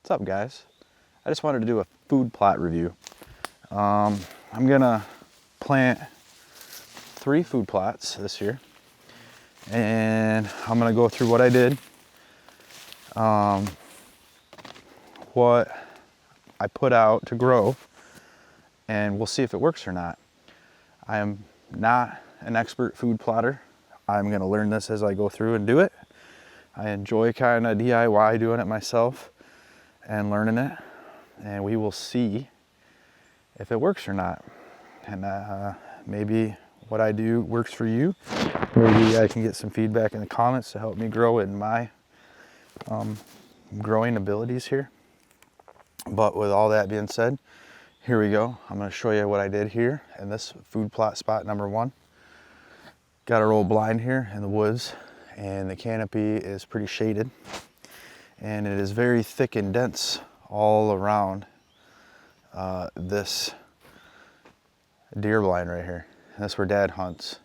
What's up, guys? I just wanted to do a food plot review. I'm gonna plant 3 food plots this year, and I'm gonna go through what I did, what I put out to grow, and we'll see if it works or not. I am not an expert food plotter. I'm gonna learn this as I go through and do it. I enjoy kind of DIY doing it myself and learning it, and we will see if it works or not. And maybe what I do works for you. Maybe I can get some feedback in the comments to help me grow in my growing abilities here. But with all that being said, here we go. I'm going to show you what I did here in this food plot spot number 1. Got our old blind here in the woods, and the canopy is pretty shaded, and it is very thick and dense all around this deer blind right here. And that's where Dad hunts.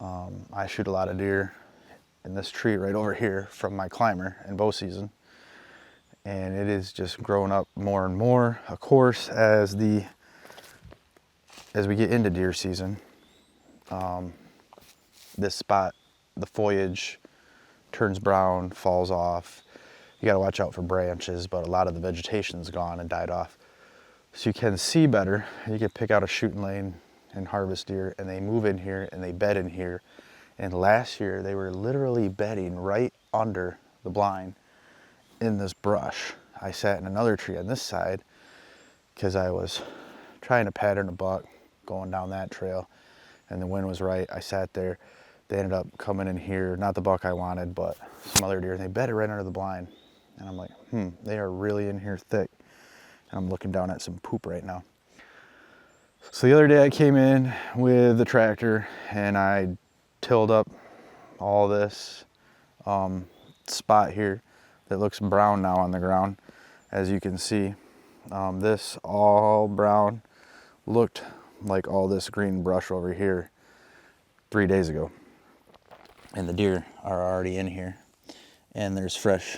I shoot a lot of deer in this tree right over here from my climber in bow season, and it is just growing up more and more. Of course, as we get into deer season, this spot, the foliage turns brown, falls off. You got to watch out for branches, but a lot of the vegetation's gone and died off. So you can see better. You can pick out a shooting lane and harvest deer, and they move in here and they bed in here. And last year they were literally bedding right under the blind in this brush. I sat in another tree on this side because I was trying to pattern a buck going down that trail, and the wind was right. I sat there. They ended up coming in here, not the buck I wanted, but some other deer, and they bedded right under the blind. And I'm like, they are really in here thick. And I'm looking down at some poop right now. So the other day I came in with the tractor and I tilled up all this spot here that looks brown now on the ground. As you can see, this all brown looked like all this green brush over here 3 days ago. And the deer are already in here. And there's fresh,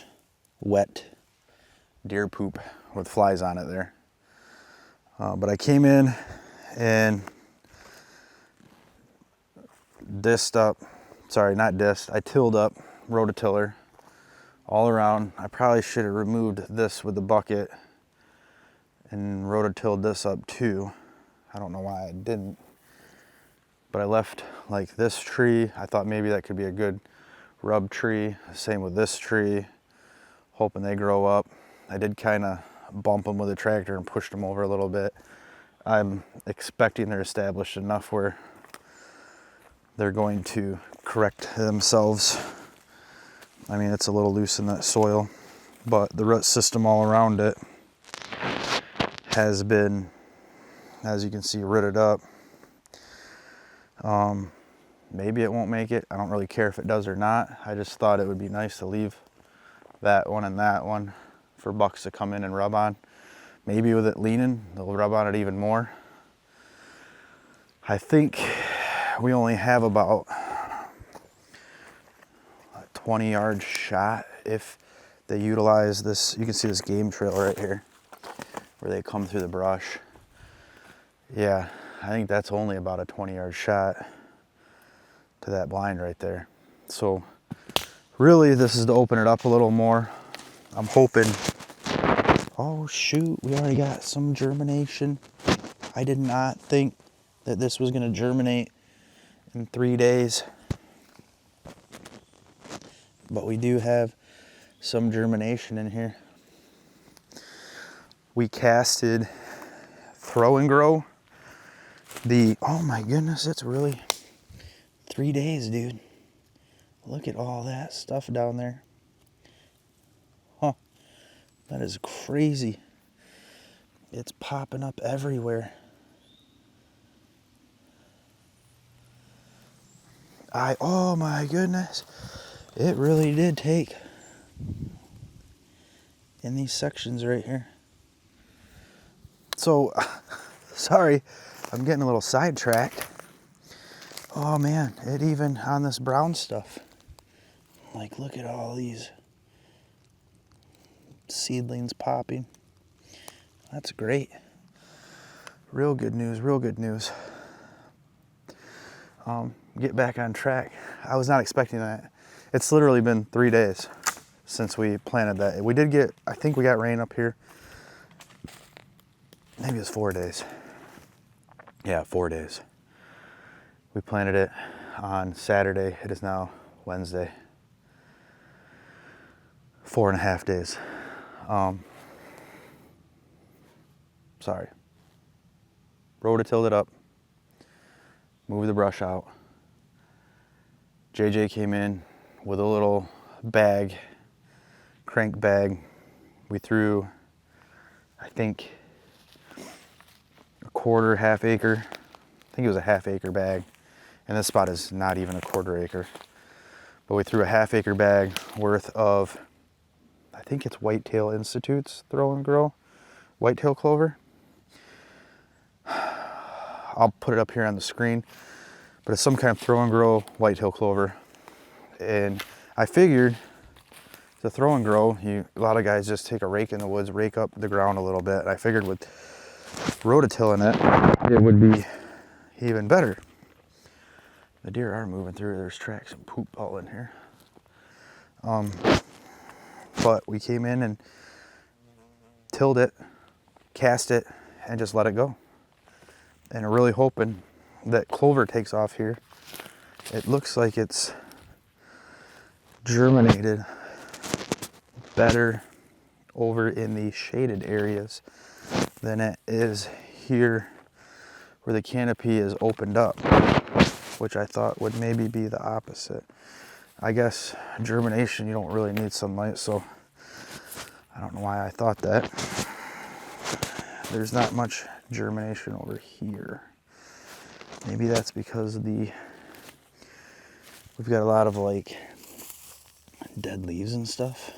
wet deer poop with flies on it there. But I came in and I tilled up, rototiller all around. I probably should have removed this with the bucket and rototilled this up too. I don't know why I didn't. But I left like this tree. I thought maybe that could be a good rub tree. Same with this tree, hoping they grow up. I did kind of bump them with a tractor and pushed them over a little bit. I'm expecting they're established enough where they're going to correct themselves. I mean, it's a little loose in that soil, but the root system all around it has been, as you can see, rooted up. Maybe it won't make it. I don't really care if it does or not. I just thought it would be nice to leave that one and that one for bucks to come in and rub on. Maybe with it leaning, they'll rub on it even more. I think we only have about a 20-yard shot if they utilize this. You can see this game trail right here where they come through the brush. Yeah, I think that's only about a 20-yard shot to that blind right there. So really this is to open it up a little more. I'm hoping, oh shoot, we already got some germination. I did not think that this was gonna germinate in 3 days. But we do have some germination in here. We casted Throw and Grow. Oh my goodness, it's really 3 days, dude. Look at all that stuff down there. Huh, that is crazy. It's popping up everywhere. Oh my goodness. It really did take in these sections right here. So, sorry, I'm getting a little sidetracked. Oh man, it even on this brown stuff. Like, look at all these seedlings popping. That's great. Real good news, real good news. Get back on track. I was not expecting that. It's literally been 3 days since we planted that. We did get, I think we got rain up here. Maybe it was 4 days. Yeah, 4 days. We planted it on Saturday. It is now Wednesday. 4.5 days. Sorry. Rototilled it up. Moved the brush out. JJ came in with a little bag, crank bag. We threw, I think, a quarter, half acre. I think it was a half acre bag. And this spot is not even a quarter acre. But we threw a half acre bag worth of, I think it's Whitetail Institute's Throw and Grow, whitetail clover. I'll put it up here on the screen, but it's some kind of throw and grow whitetail clover. And I figured to throw and grow, a lot of guys just take a rake in the woods, rake up the ground a little bit. I figured with rototilling it would be even better. The deer are moving through. There's tracks and poop all in here. But we came in and tilled it, cast it, and just let it go. And really hoping that clover takes off here. It looks like it's germinated better over in the shaded areas than it is here where the canopy is opened up, which I thought would maybe be the opposite. I guess germination, you don't really need sunlight, so I don't know why I thought that. There's not much germination over here. Maybe that's because we've got a lot of like dead leaves and stuff.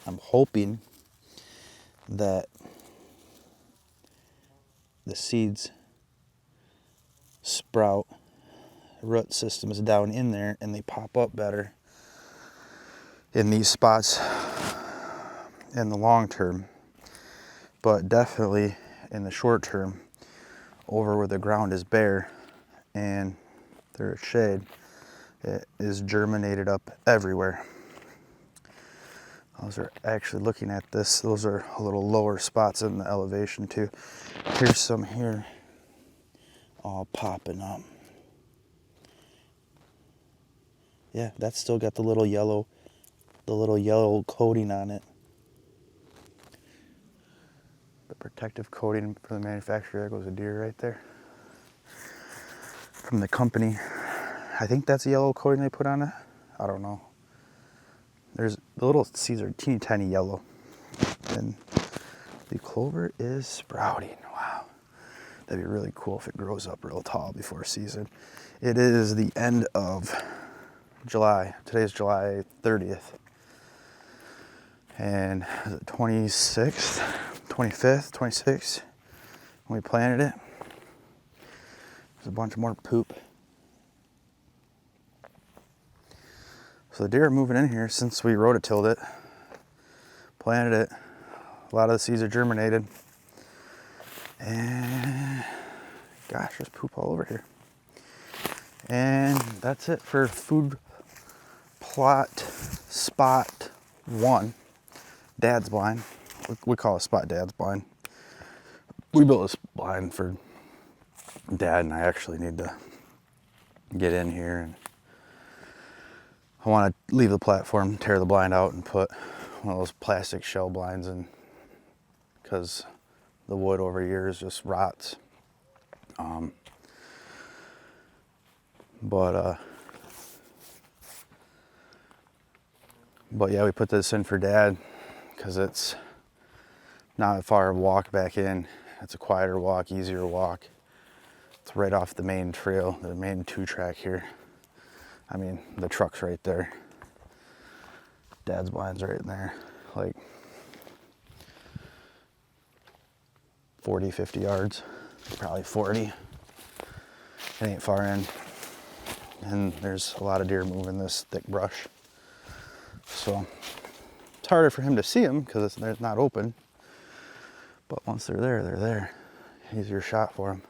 I'm hoping that the seeds sprout, root system is down in there, and they pop up better in these spots in the long term. But definitely in the short term, over where the ground is bare and there's shade, it is germinated up everywhere. Those are actually, looking at this, those are a little lower spots in the elevation too. Here's some here, all popping up. Yeah, that's still got the little yellow coating on it. The protective coating for the manufacturer. There goes a deer right there. From the company. I think that's a yellow coating they put on it. I don't know. The little seeds are teeny tiny yellow. And the clover is sprouting. Wow. That'd be really cool if it grows up real tall before season. It is the end of July. Today's July 30th. And is it 26th, 25th, 26th when we planted it. There's a bunch more poop. So the deer are moving in here since we rototilled it, planted it. A lot of the seeds are germinated. And gosh, there's poop all over here. And that's it for food plot spot 1, Dad's blind. We call it spot Dad's blind. We built this blind for Dad, and I actually need to get in here, and I want to leave the platform, tear the blind out, and put one of those plastic shell blinds in, because the wood over years just rots. But yeah, we put this in for Dad because it's not a far walk back in. It's a quieter walk, easier walk. It's right off the main trail, the main 2-track here. I mean, the truck's right there. Dad's blind's right in there, like 40, 50 yards, probably 40. It ain't far in. And there's a lot of deer moving this thick brush. So It's harder for him to see them because it's not open. But once they're there, they're there. Easier shot for them.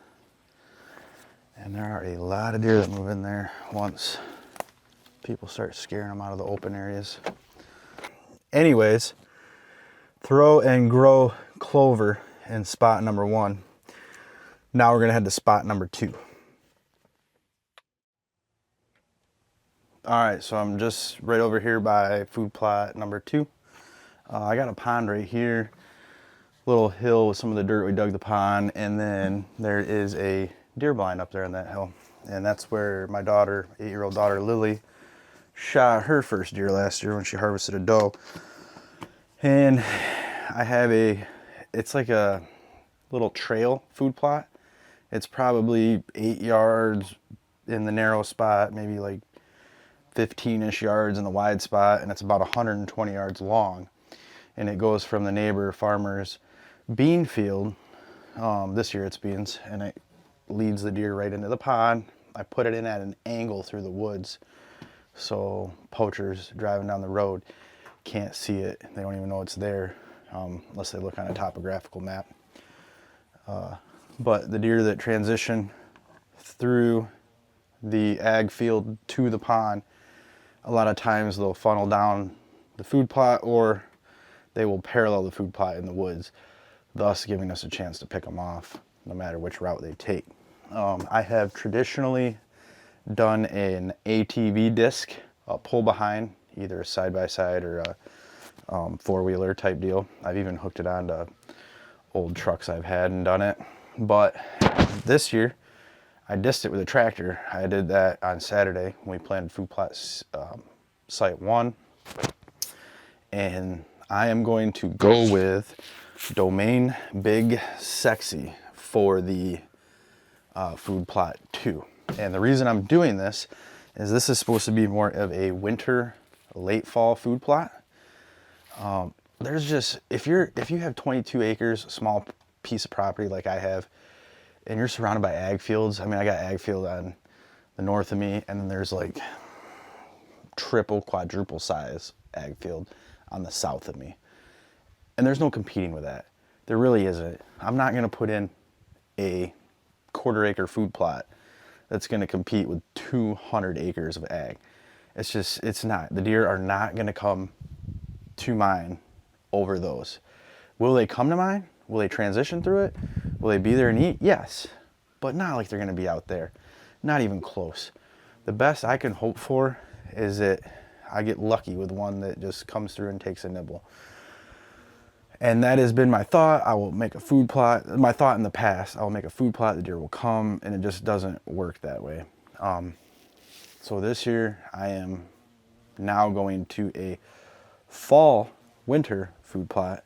And there are a lot of deer that move in there once people start scaring them out of the open areas. Anyways, throw and grow clover in spot number 1. Now we're gonna head to spot number 2. All right, so I'm just right over here by food plot number 2. I got a pond right here, little hill with some of the dirt we dug the pond, and then there is a deer blind up there on that hill. And that's where my daughter, 8-year-old daughter Lily, shot her first deer last year when she harvested a doe. And I have it's like a little trail food plot. It's probably 8 yards in the narrow spot, maybe like 15-ish yards in the wide spot, and it's about 120 yards long. And it goes from the neighbor farmer's bean field, this year it's beans, and it leads the deer right into the pond. I put it in at an angle through the woods, so poachers driving down the road can't see it. They don't even know it's there unless they look on a topographical map. But the deer that transition through the ag field to the pond, a lot of times they'll funnel down the food plot, or they will parallel the food plot in the woods, thus giving us a chance to pick them off no matter which route they take. I have traditionally done an ATV disc, a pull behind, either a side-by-side or a four-wheeler type deal. I've even hooked it onto old trucks I've had and done it. But this year, I dissed it with a tractor. I did that on Saturday when we planted food plot site 1. And I am going to go with Domain Big Sexy for the food plot 2. And the reason I'm doing this is supposed to be more of a winter, late fall food plot. There's just, if you have 22 acres, a small piece of property like I have, and you're surrounded by ag fields. I mean, I got ag field on the north of me, and then there's like triple, quadruple size ag field on the south of me. And there's no competing with that. There really isn't. I'm not gonna put in a quarter-acre food plot that's gonna compete with 200 acres of ag. It's not. The deer are not gonna come to mine over those. Will they come to mine? Will they transition through it? Will they be there and eat? Yes, but not like they're gonna be out there. Not even close. The best I can hope for is that I get lucky with one that just comes through and takes a nibble. And that has been my thought. I will make a food plot. My thought in the past, I will make a food plot, the deer will come, and it just doesn't work that way. So this year, I am now going to a fall, winter food plot,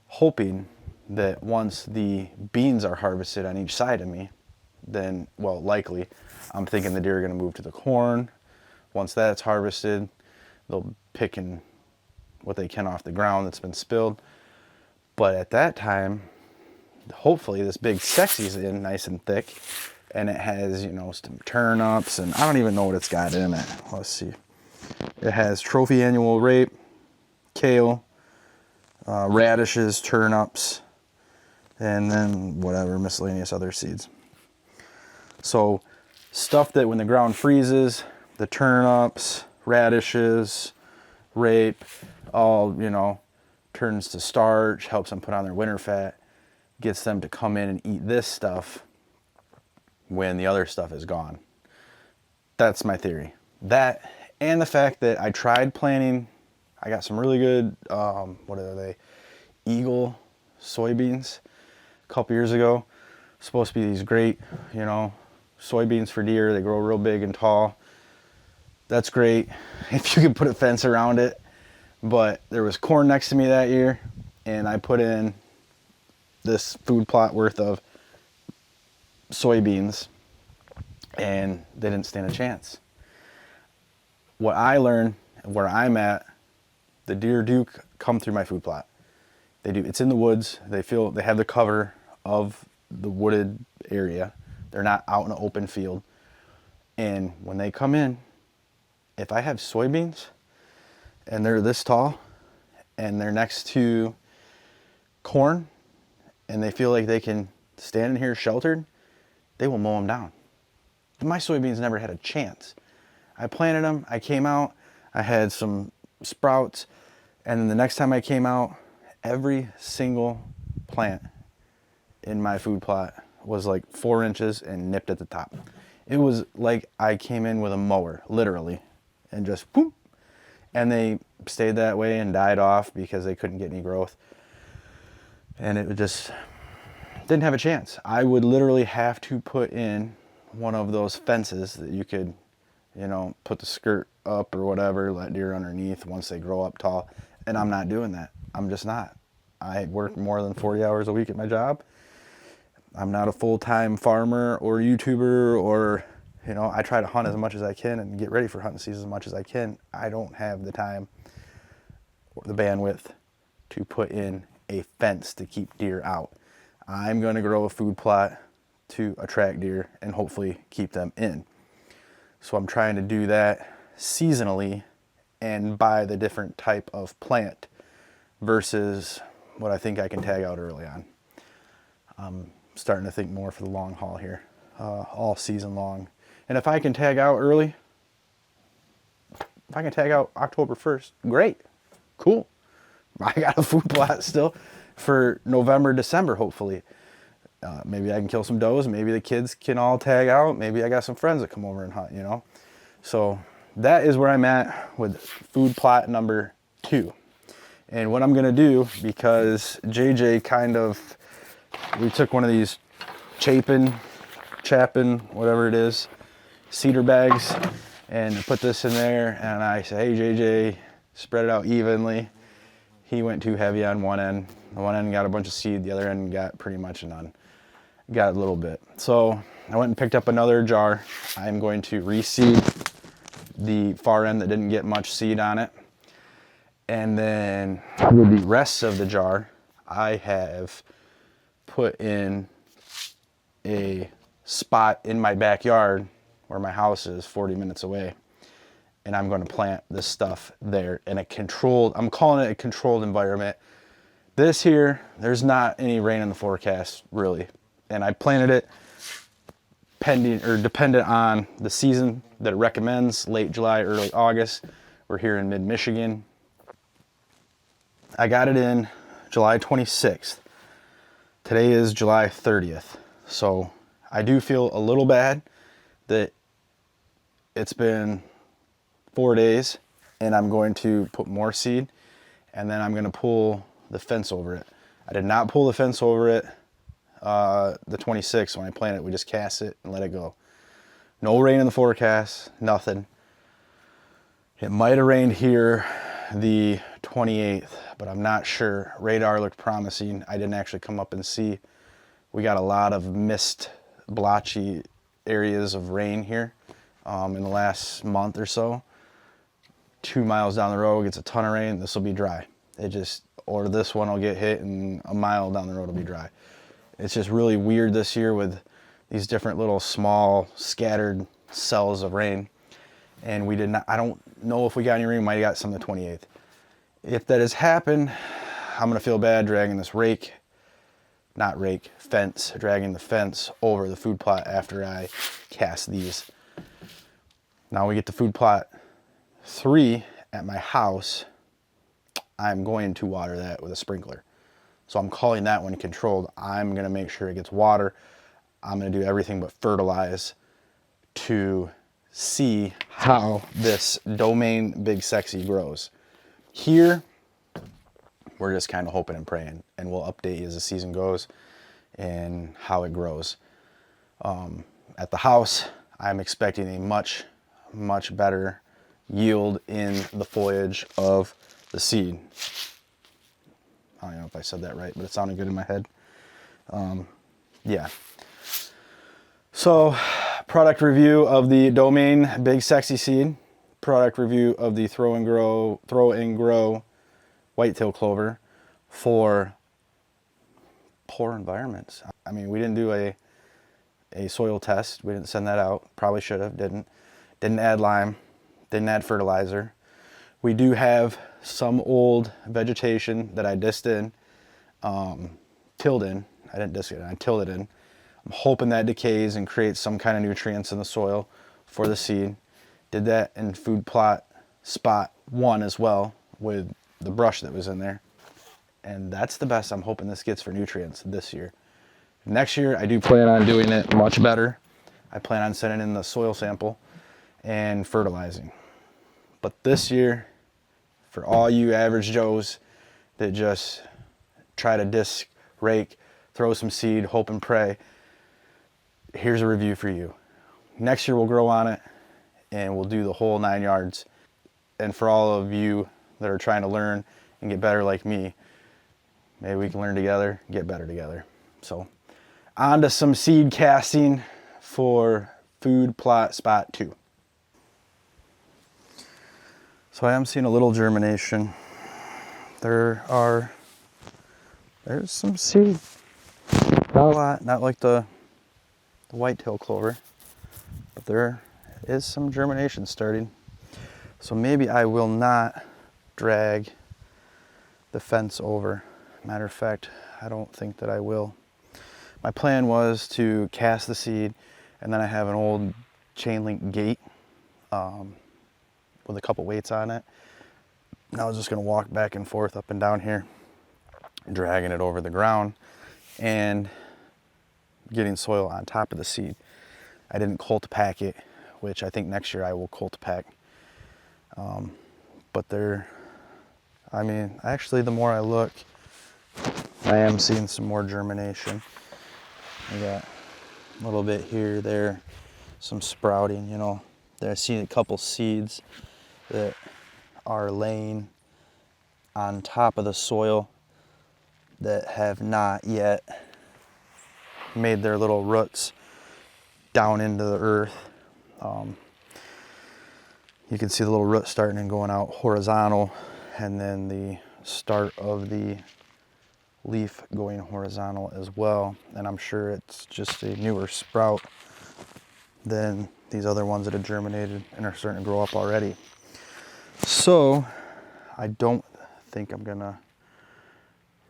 hoping that once the beans are harvested on each side of me, then, well, likely, I'm thinking the deer are gonna move to the corn. Once that's harvested, they'll pick in what they can off the ground that's been spilled. But at that time, hopefully this Big Sexy's in nice and thick, and it has, you know, some turnips, and I don't even know what it's got in it. Let's see. It has trophy annual rape, kale, radishes, turnips, and then whatever miscellaneous other seeds. So stuff that when the ground freezes, the turnips, radishes, rape, all, you know, turns to starch, helps them put on their winter fat, gets them to come in and eat this stuff when the other stuff is gone. That's my theory. That, and the fact that I tried planting, I got some really good, what are they, Eagle soybeans a couple years ago. Supposed to be these great, you know, soybeans for deer. They grow real big and tall. That's great if you can put a fence around it. But there was corn next to me that year, and I put in this food plot worth of soybeans, and they didn't stand a chance. What I learned, where I'm at, the deer do come through my food plot. They do. It's in the woods. They have the cover of the wooded area. They're not out in an open field. And when they come in, if I have soybeans and they're this tall and they're next to corn and they feel like they can stand in here sheltered, they will mow them down. My soybeans never had a chance. I planted them, I came out, I had some sprouts, and then the next time I came out, every single plant in my food plot was like 4 inches and nipped at the top. It was like I came in with a mower, literally, and just boom. And they stayed that way and died off because they couldn't get any growth. And it just didn't have a chance. I would literally have to put in one of those fences that you could, you know, put the skirt up or whatever, let deer underneath once they grow up tall. And I'm not doing that. I'm just not. I work more than 40 hours a week at my job. I'm not a full-time farmer or YouTuber, or, you know, I try to hunt as much as I can and get ready for hunting season as much as I can. I don't have the time or the bandwidth to put in a fence to keep deer out. I'm going to grow a food plot to attract deer and hopefully keep them in. So I'm trying to do that seasonally and buy the different type of plant versus what I think I can tag out early on. I'm starting to think more for the long haul here, all season long. And if I can tag out early, if I can tag out October 1st, great, cool. I got a food plot still for November, December, hopefully. Maybe I can kill some does. Maybe the kids can all tag out. Maybe I got some friends that come over and hunt, you know. So that is where I'm at with food plot number 2. And what I'm going to do, because JJ we took one of these chapping, whatever it is, cedar bags, and put this in there. And I said, hey, JJ, spread it out evenly. He went too heavy on one end. The one end got a bunch of seed. The other end got pretty much none. Got a little bit. So I went and picked up another jar. I'm going to reseed the far end that didn't get much seed on it. And then with the rest of the jar, I have put in a spot in my backyard where my house is 40 minutes away. And I'm going to plant this stuff there in a controlled, I'm calling it a controlled environment. This here, there's not any rain in the forecast, really. And I planted it pending or dependent on the season that it recommends, late July, early August. We're here in mid-Michigan. I got it in July 26th. Today is July 30th. So I do feel a little bad that it's been 4 days and I'm going to put more seed and then I'm going to pull the fence over it. I did not pull the fence over it the 26th when I planted it. We just cast it and let it go. No rain in the forecast, nothing. It might have rained here the 28th, but I'm not sure. Radar looked promising. I didn't actually come up and see. We got a lot of mist, blotchy areas of rain here in the last month or so. 2 miles down the road gets a ton of rain. This will be dry. Or this one will get hit and a mile down the road will be dry. It's just really weird this year with these different little small scattered cells of rain. And we did not, I don't know if we got any rain. We might have got some the 28th. If that has happened, I'm gonna feel bad dragging this fence, dragging the fence over the food plot after I cast these. Now we get to food plot 3 at my house. I'm going to water that with a sprinkler. So I'm calling that one controlled. I'm gonna make sure it gets water. I'm gonna do everything but fertilize to see how this Domain Big Sexy grows. Here, we're just kind of hoping and praying, and we'll update you as the season goes and how it grows. At the house, I'm expecting a much, much better yield in the foliage of the seed. I don't know if I said that right, but it sounded good in my head. Yeah. So, product review of the Domain Big Sexy seed. Product review of the Throw and Grow whitetail clover for poor environments. I mean, we didn't do a soil test. We didn't send that out. Probably should have. Didn't add lime. Didn't add fertilizer. We do have some old vegetation that I tilled in. I didn't disc it, I tilled it in. I'm hoping that decays and creates some kind of nutrients in the soil for the seed. Did that in food plot spot 1 as well with the brush that was in there. And that's the best I'm hoping this gets for nutrients this year. Next year, I do plan on doing it much better. I plan on sending in the soil sample and fertilizing. But this year, for all you average Joes that just try to disc, rake, throw some seed, hope and pray, here's a review for you. Next year we'll grow on it and we'll do the whole 9 yards. And for all of you that are trying to learn and get better like me, maybe we can learn together, get better together. So on to some seed casting for food plot spot 2. So I am seeing a little germination. There's some seed. Not a lot, not like the whitetail clover, but there is some germination starting. So maybe I will not drag the fence over. Matter of fact, I don't think that I will. My plan was to cast the seed, and then I have an old chain link gate with a couple weights on it. And I was just gonna walk back and forth up and down here, dragging it over the ground and getting soil on top of the seed. I didn't colt pack it, which I think next year I will colt pack. But I mean, actually the more I look, I am seeing some more germination. I got a little bit here, there, some sprouting, you know. I see a couple seeds that are laying on top of the soil that have not yet made their little roots down into the earth. You can see the little root starting and going out horizontal, and then the start of the leaf going horizontal as well. And I'm sure it's just a newer sprout than these other ones that have germinated and are starting to grow up already. So I don't think I'm gonna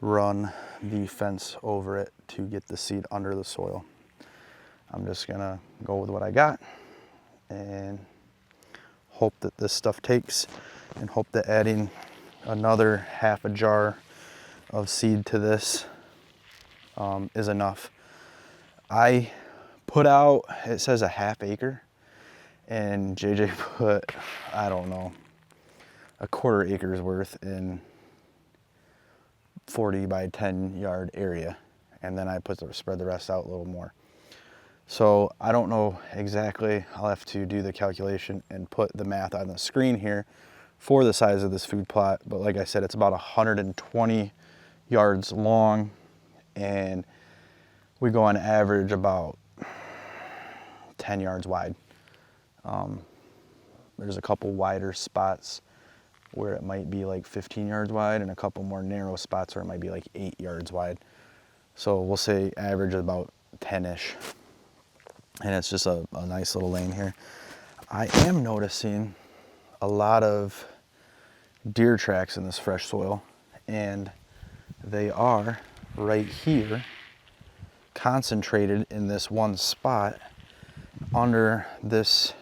run the fence over it to get the seed under the soil. I'm just gonna go with what I got and hope that this stuff takes, and hope that adding another half a jar of seed to this is enough. I put out, it says a half acre, and JJ put, I don't know, a quarter acre's worth in 40 by 10 yard area, and then I spread the rest out a little more. So I don't know exactly. I'll have to do the calculation and put the math on the screen here for the size of this food plot. But like I said, it's about 120 yards long, and we go on average about 10 yards wide. There's a couple wider spots where it might be like 15 yards wide, and a couple more narrow spots where it might be like 8 yards wide. So we'll say average about 10-ish. And it's just a nice little lane here. I am noticing a lot of deer tracks in this fresh soil, and they are right here, concentrated in this one spot under this.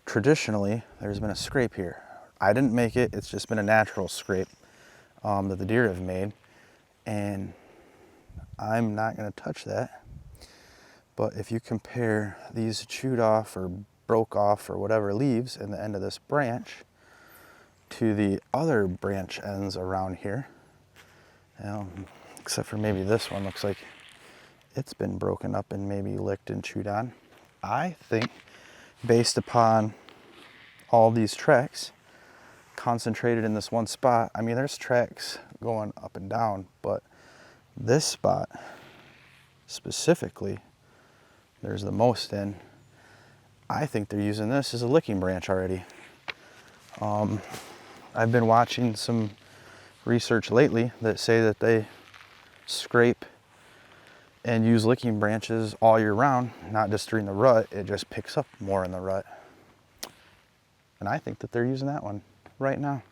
Traditionally, there's been a scrape here. I didn't make it, it's just been a natural scrape that the deer have made, and I'm not gonna touch that. But if you compare these chewed off or broke off or whatever leaves in the end of this branch to the other branch ends around here, except for maybe this one, looks like it's been broken up and maybe licked and chewed on. I think, based upon all these tracks concentrated in this one spot, I mean, there's tracks going up and down, but this spot specifically, there's the most in. I think they're using this as a licking branch already. I've been watching some research lately that say that they scrape and use licking branches all year round, not just during the rut. It just picks up more in the rut. And I think that they're using that one. right now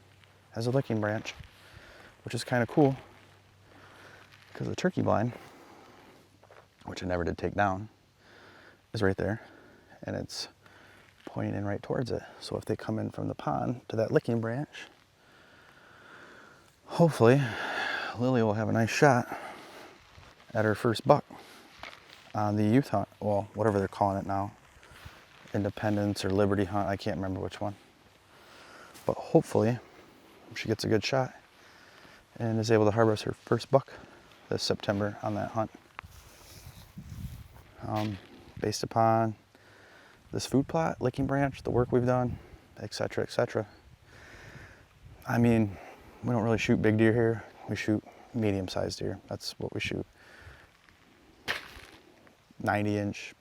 as a licking branch, which is kind of cool because the turkey blind, which I never did take down, is right there, and it's pointing in right towards it. So if they come in from the pond to that licking branch, hopefully Lily will have a nice shot at her first buck on the youth hunt. Well, whatever they're calling it now, Independence or Liberty hunt, I can't remember which one. But hopefully she gets a good shot and is able to harvest her first buck this September on that hunt. Based upon this food plot, licking branch, the work we've done, etc., etc. I mean, we don't really shoot big deer here. We shoot medium-sized deer. That's what we shoot. 90-inch,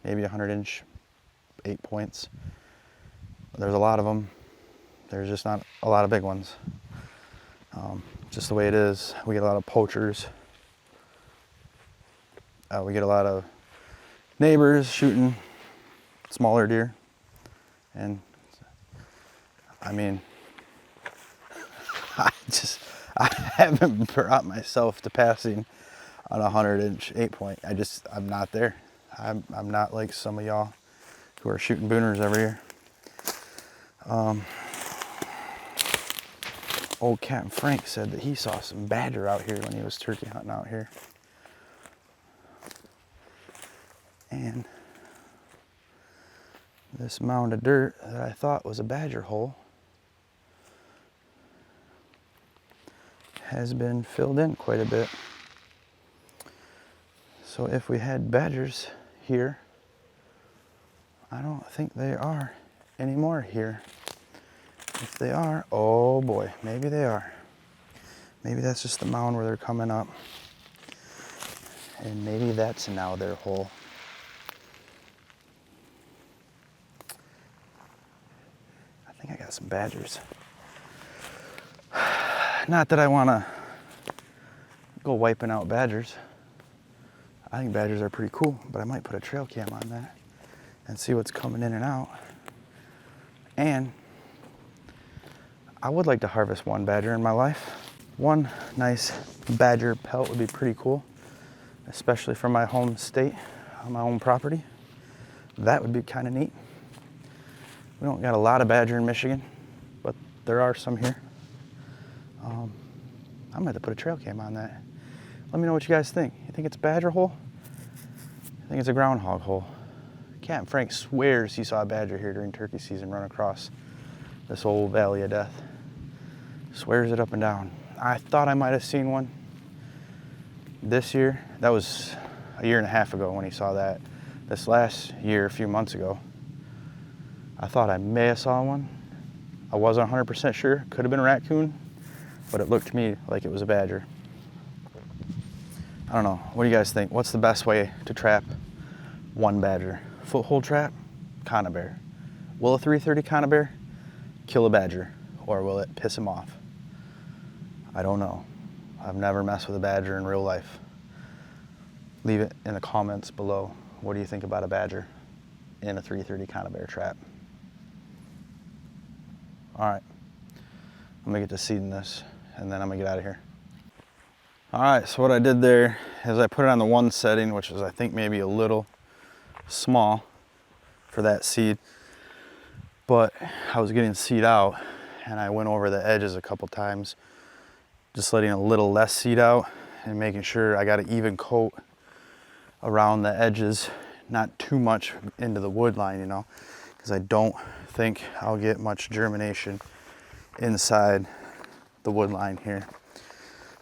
maybe 100-inch, 8 points. There's a lot of them. There's just not a lot of big ones. Just the way it is. We get a lot of poachers. We get a lot of neighbors shooting smaller deer. And I mean, I haven't brought myself to passing on a 100-inch 8-point. I'm not there. I'm not like some of y'all who are shooting booners every year. Old Captain Frank said that he saw some badger out here when he was turkey hunting out here. And this mound of dirt that I thought was a badger hole has been filled in quite a bit. So if we had badgers here, I don't think they are anymore here. If they are, oh boy, maybe they are. Maybe that's just the mound where they're coming up. And maybe that's now their hole. I think I got some badgers. Not that I want to go wiping out badgers. I think badgers are pretty cool, but I might put a trail cam on that and see what's coming in and out. And I would like to harvest one badger in my life. One nice badger pelt would be pretty cool, especially from my home state, on my own property. That would be kind of neat. We don't got a lot of badger in Michigan, but there are some here. I'm gonna have to put a trail cam on that. Let me know what you guys think. You think it's a badger hole? I think it's a groundhog hole. Captain Frank swears he saw a badger here during turkey season run across this old valley of death. Swears it up and down. I thought I might have seen one this year. That was a year and a half ago when he saw that. This last year, a few months ago, I thought I may have saw one. I wasn't 100% sure. Could have been a raccoon, but it looked to me like it was a badger. I don't know. What do you guys think? What's the best way to trap one badger? Foothold trap, conibear. Will a 330 conibear kill a badger, or will it piss him off? I don't know. I've never messed with a badger in real life. Leave it in the comments below. What do you think about a badger in a 330 conibear trap? All right, I'm gonna get to seeding this, and then I'm gonna get out of here. All right, so what I did there is I put it on the 1 setting, which is I think maybe a little small for that seed, but I was getting seed out and I went over the edges a couple times, just letting a little less seed out and making sure I got an even coat around the edges, not too much into the wood line, you know, because I don't think I'll get much germination inside the wood line here.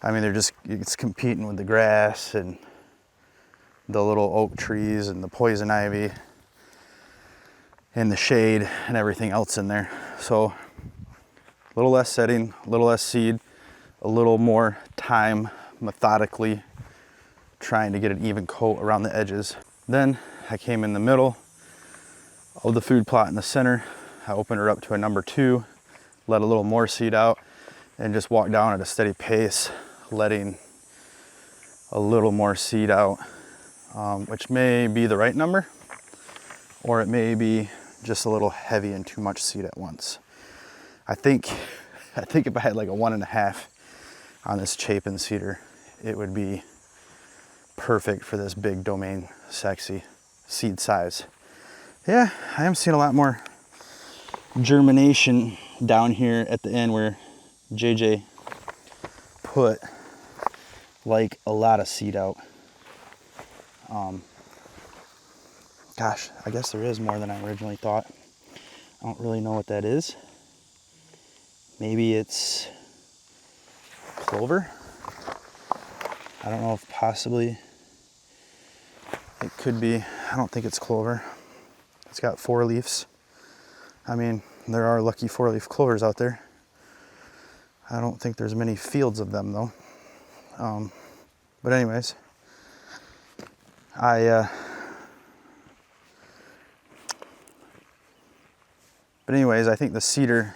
I mean, it's competing with the grass and the little oak trees and the poison ivy and the shade and everything else in there. So a little less setting, a little less seed, a little more time methodically trying to get an even coat around the edges. Then I came in the middle of the food plot in the center. I opened her up to a number 2, let a little more seed out, and just walked down at a steady pace, letting a little more seed out, which may be the right number, or it may be just a little heavy and too much seed at once. I think if I had like a 1.5 on this Chapin cedar, it would be perfect for this big domain sexy seed size. Yeah, I am seeing a lot more germination down here at the end where JJ put like a lot of seed out. Gosh, I guess there is more than I originally thought. I don't really know what that is. Maybe it's clover. I don't know if possibly it could be. I don't think it's clover. It's got 4 leaves. I mean, there are lucky 4-leaf clovers out there. I don't think there's many fields of them though. But anyways, I think the cedar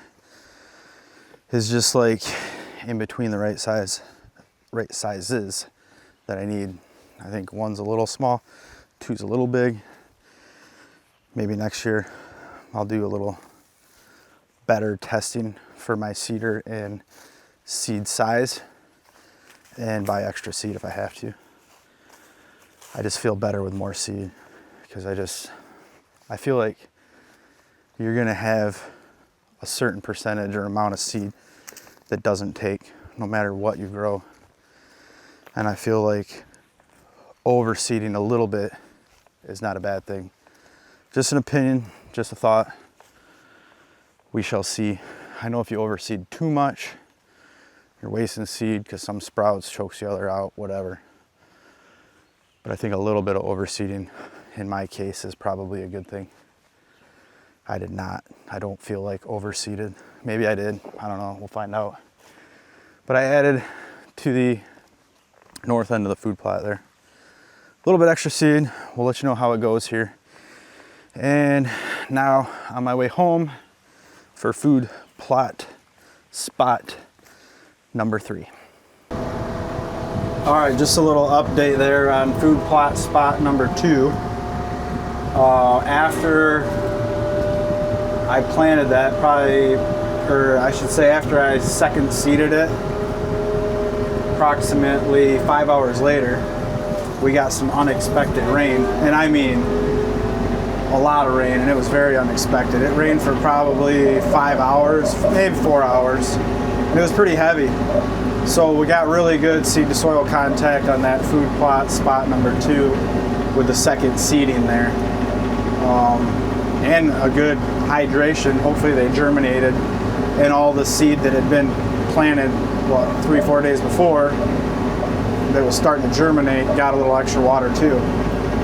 is just like in between the right sizes that I need. I think 1's a little small, 2's a little big. Maybe next year I'll do a little better testing for my cedar and seed size and buy extra seed if I have to. I just feel better with more seed because I feel like you're gonna have a certain percentage or amount of seed that doesn't take no matter what you grow. And I feel like overseeding a little bit is not a bad thing. Just an opinion, just a thought. We shall see. I know if you overseed too much, you're wasting seed because some sprouts chokes the other out, whatever. But I think a little bit of overseeding in my case is probably a good thing. I don't feel like overseeded. Maybe I did, I don't know, we'll find out. But I added to the north end of the food plot there a little bit extra seed. We'll let you know how it goes here. And now on my way home for food plot spot number 3. All right, just a little update there on food plot spot number 2. After I planted that, after I second seeded it, approximately 5 hours later, we got some unexpected rain, and I mean a lot of rain, and it was very unexpected. It rained for probably 5 hours, maybe 4 hours, and it was pretty heavy. So we got really good seed to soil contact on that food plot spot number 2 with the second seeding there. And a good hydration. Hopefully they germinated, and all the seed that had been planted 3-4 days before that was starting to germinate got a little extra water too.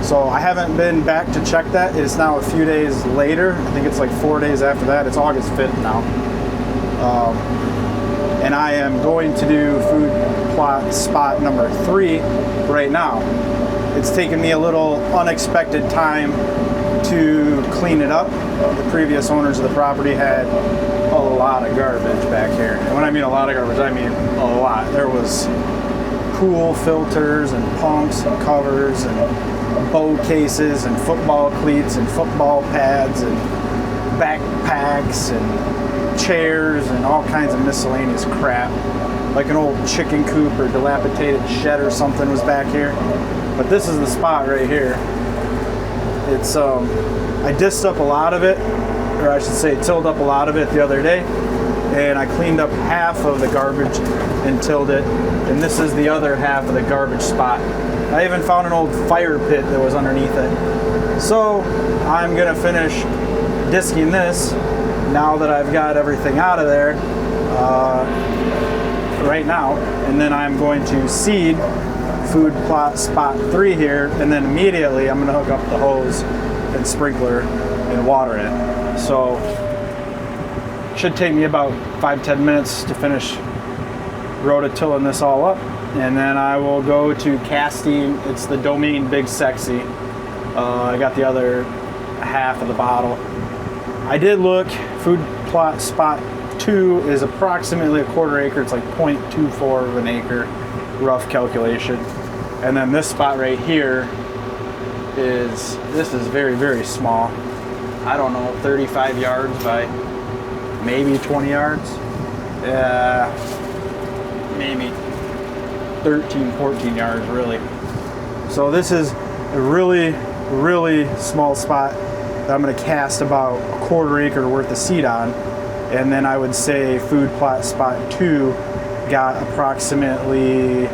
So I haven't been back to check that. It's now a few days later. I think it's like 4 days after that. It's August 5th now. And I am going to do food plot spot number 3 right now. It's taken me a little unexpected time to clean it up. The previous owners of the property had a lot of garbage back here. And when I mean a lot of garbage, I mean a lot. There was pool filters and pumps and covers and bow cases and football cleats and football pads and backpacks and chairs and all kinds of miscellaneous crap. Like an old chicken coop or dilapidated shed or something was back here. But this is the spot right here. It's I disced up a lot of it, or I should say tilled up a lot of it the other day, and I cleaned up half of the garbage and tilled it, and this is the other half of the garbage spot. I even found an old fire pit that was underneath it. So I'm gonna finish disking this now that I've got everything out of there right now, and then I'm going to seed food plot spot 3 here, and then immediately I'm going to hook up the hose and sprinkler and water it. So should take me about 5-10 minutes to finish rototilling this all up, and then I will go to casting. It's the Domain Big Sexy. I got the other half of the bottle. I did look. Food plot spot 2 is approximately a 1/4 acre. It's like 0.24 of an acre, rough calculation. And then this spot right here this is very, very small. I don't know, 35 yards by maybe 20 yards. Maybe 13, 14 yards really. So this is a really, really small spot that I'm gonna cast about a quarter acre worth of seed on. And then I would say food plot spot 2 got approximately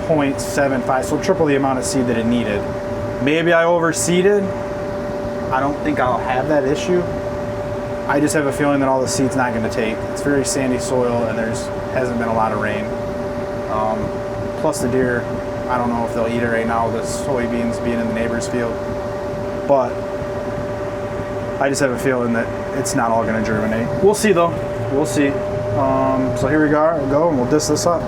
0.75, so triple the amount of seed that it needed. Maybe I overseeded. I don't think I'll have that issue. I just have a feeling that all the seed's not gonna take. It's very sandy soil and hasn't been a lot of rain. Plus the deer, I don't know if they'll eat it right now with the soybeans being in the neighbor's field. But I just have a feeling that it's not all gonna germinate. We'll see though, we'll see. So here we go and we'll disc this up.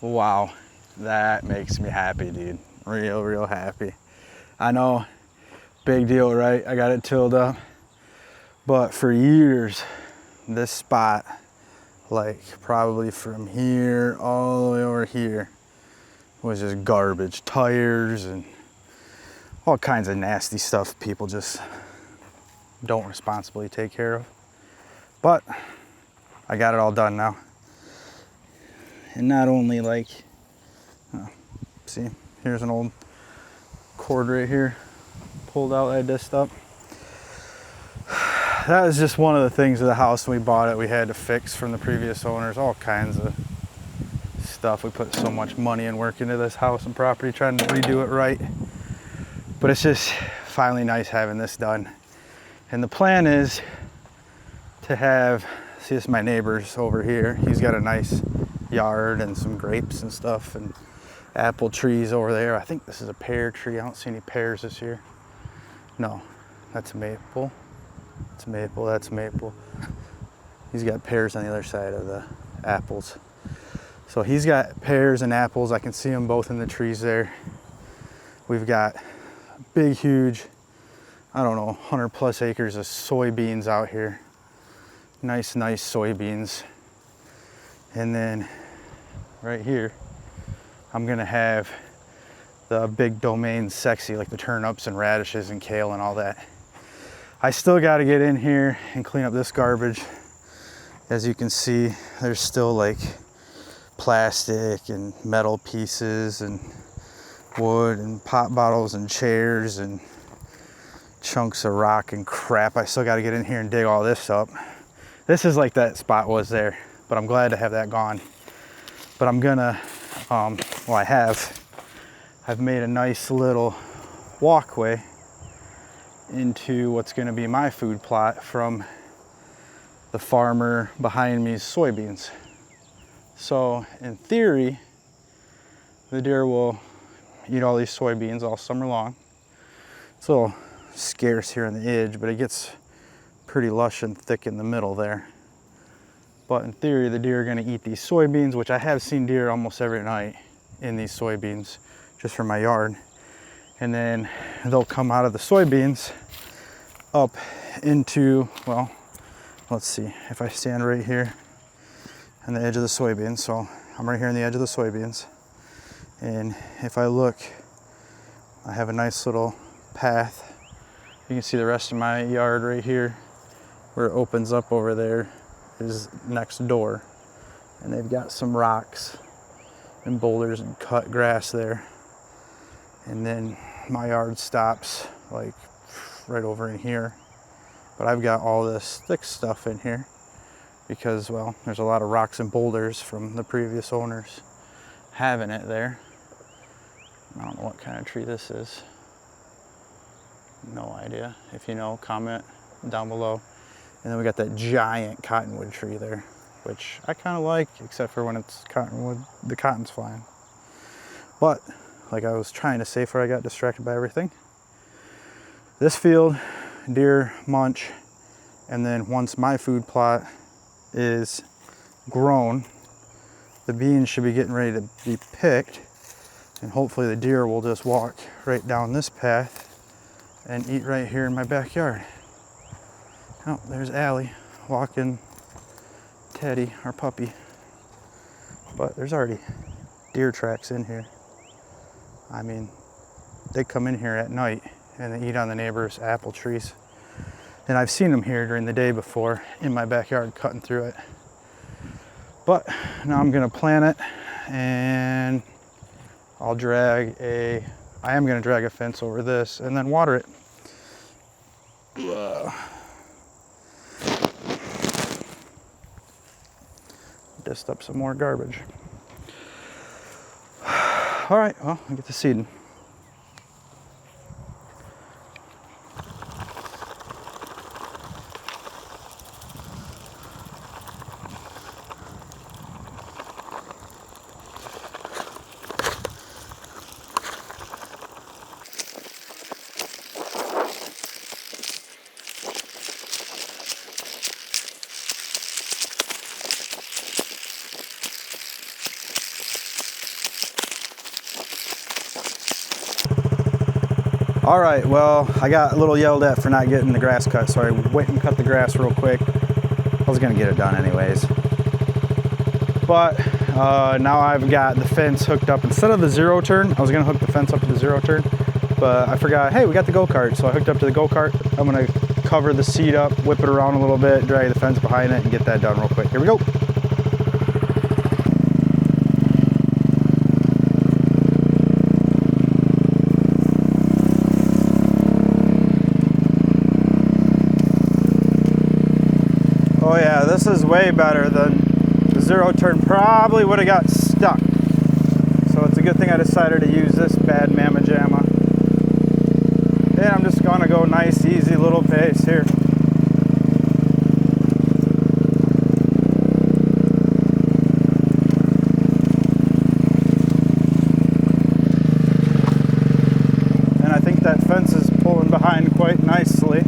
Wow, that makes me happy, dude. Real happy. I know, big deal, right? I got it tilled up. But for years, this spot, like probably from here all the way over here, was just garbage. Tires and all kinds of nasty stuff people just don't responsibly take care of. But I got it all done now. And not only like, see, here's an old cord right here, pulled out, I disced up. That was just one of the things of the house when we bought it we had to fix from the previous owners, all kinds of stuff. We put so much money and work into this house and property trying to redo it right. But it's just finally nice having this done. And the plan is to have, see, this is my neighbor's over here. He's got a nice yard and some grapes and stuff and apple trees over there. I think this is a pear tree. I don't see any pears this year. No, that's a maple. It's maple, that's maple. He's got pears on the other side of the apples. So he's got pears and apples. I can see them both in the trees there. We've got big, huge, I don't know, 100 plus acres of soybeans out here. Nice soybeans. And then right here, I'm gonna have the big domain sexy, like the turnips and radishes and kale and all that. I still gotta get in here and clean up this garbage. As you can see, there's still like plastic and metal pieces and wood and pop bottles and chairs and chunks of rock and crap. I still gotta get in here and dig all this up. This is like that spot was there, but I'm glad to have that gone. But I'm gonna, well, I've made a nice little walkway into what's gonna be my food plot from the farmer behind me's soybeans. So in theory, the deer will eat all these soybeans all summer long. It's a little scarce here on the edge, but it gets pretty lush and thick in the middle there. But in theory, the deer are gonna eat these soybeans, which I have seen deer almost every night in these soybeans, just from my yard. And then they'll come out of the soybeans up into, well, let's see, if I stand right here on the edge of the soybeans, so I'm right here on the edge of the soybeans. And if I look, I have a nice little path. You can see the rest of my yard right here, where it opens up over there is next door. And they've got some rocks and boulders and cut grass there. And then my yard stops like right over in here. But I've got all this thick stuff in here because, well, there's a lot of rocks and boulders from the previous owners having it there. I don't know what kind of tree this is. No idea. If you know, comment down below. And then we got that giant cottonwood tree there, which I kind of like, except for when it's cottonwood, the cotton's flying. But like I was trying to say before I got distracted by everything, this field, deer munch, and then once my food plot is grown, the beans should be getting ready to be picked, and hopefully the deer will just walk right down this path and eat right here in my backyard. Oh, there's Allie walking Teddy, our puppy. But there's already deer tracks in here. I mean, they come in here at night and they eat on the neighbors' apple trees. And I've seen them here during the day before in my backyard cutting through it. But now I'm gonna plant it, and I am gonna drag a fence over this and then water it. Dust up some more garbage. All right, well, I'll get to seeding. All right, well, I got a little yelled at for not getting the grass cut, so I went and cut the grass real quick. I was gonna get it done anyways. But now I've got the fence hooked up. Instead of the zero turn, I was gonna hook the fence up to the zero turn, but I forgot, hey, we got the go-kart. So I hooked up to the go-kart. I'm gonna cover the seat up, whip it around a little bit, drag the fence behind it, and get that done real quick. Here we go. Oh yeah, this is way better than the zero turn. Probably would have got stuck. So it's a good thing I decided to use this bad mamma jamma. And I'm just gonna go nice, easy little pace here. And I think that fence is pulling behind quite nicely.